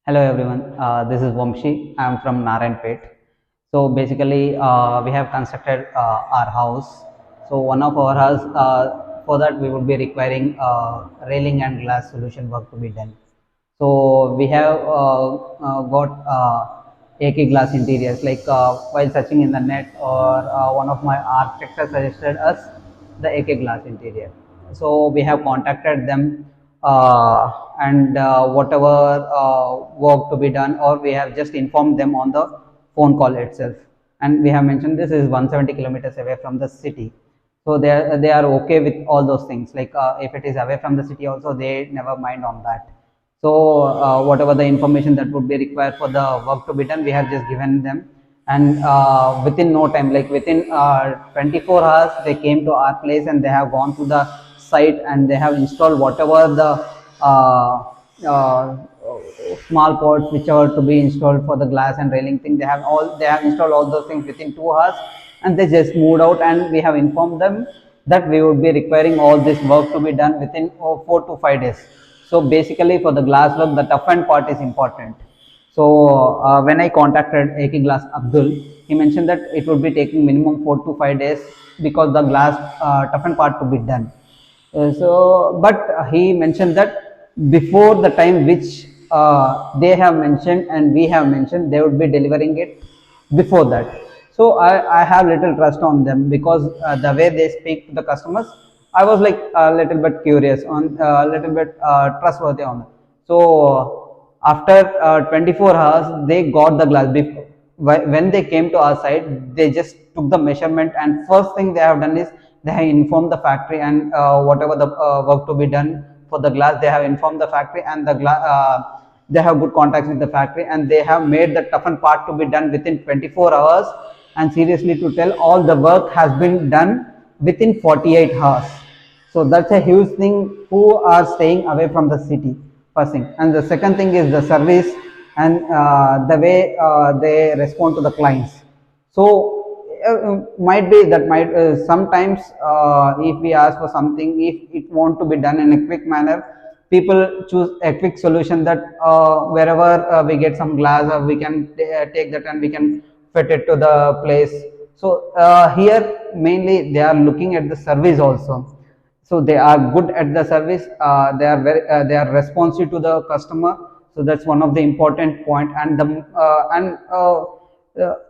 Hello everyone, this is Vamshi. I am from Naryanpet. So basically, we have constructed our house. So one of our house, for that we would be requiring railing and glass solution work to be done. So we have got AK glass interiors. Like while searching in the net, or one of my architects has suggested us the AK glass interior. So we have contacted them, and whatever work to be done, or we have just informed them on the phone call itself, and we have mentioned this is 170 kilometers away from the city. So they are okay with all those things. Like if it is away from the city also, they never mind on that. So whatever the information that would be required for the work to be done, we have just given them, and within no time, like within 24 hours, they came to our place and they have gone to the site and they have installed whatever the uh, uh, small pots which are to be installed for the glass and railing thing. They have installed all those things within 2 hours, and they just moved out, and we have informed them that we would be requiring all this work to be done within 4 to 5 days. So basically, for the glass work, the tough end part is important. So when I contacted AK Glass Abdul, he mentioned that it would be taking minimum 4 to 5 days because the glass toughen part to be done. But he mentioned that before the time which they have mentioned and we have mentioned, they would be delivering it before that. So I have little trust on them, because the way they speak to the customers, I was like a little bit curious on, a little bit trustworthy on them. So after 24 hours, they got the glass. When they came to our site, they just took the measurement, and first thing they have done is they have informed the factory, and whatever the work to be done for the glass, they have informed the factory, and they have good contacts with the factory, and they have made the toughen part to be done within 24 hours. And seriously to tell, all the work has been done within 48 hours. So that's a huge thing who are staying away from the city, first thing. And the second thing is the service, and the way they respond to the clients. So might be that might sometimes, if we ask for something, if it want to be done in a quick manner, people choose a quick solution, that wherever we get some glass, we can take that and we can fit it to the place. So here mainly they are looking at the service also. So they are good at the service. They are responsive to the customer. So that's one of the important point.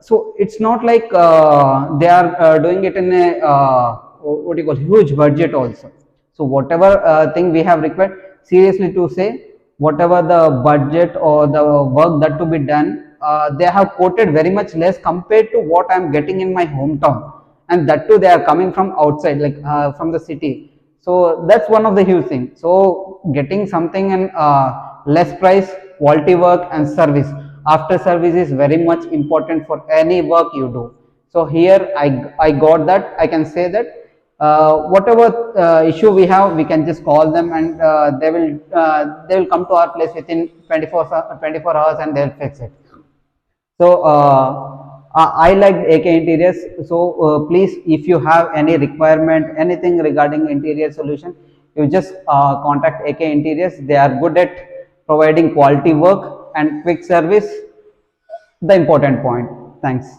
So it's not like they are doing it in a what do you call, huge budget also. So whatever thing we have required, seriously to say, whatever the budget or the work that to be done, they have quoted very much less compared to what I am getting in my hometown, and that too they are coming from outside, like from the city. So that's one of the huge things. So getting something in less price, quality work, and service. After service is very much important for any work you do. So here I got that. I can say that whatever issue we have, we can just call them, and they will come to our place within 24 hours, and they'll fix it. So I like AK interiors. So please, if you have any requirement, anything regarding interior solution, you just contact AK interiors. They are good at providing quality work and quick service, the important point. Thanks.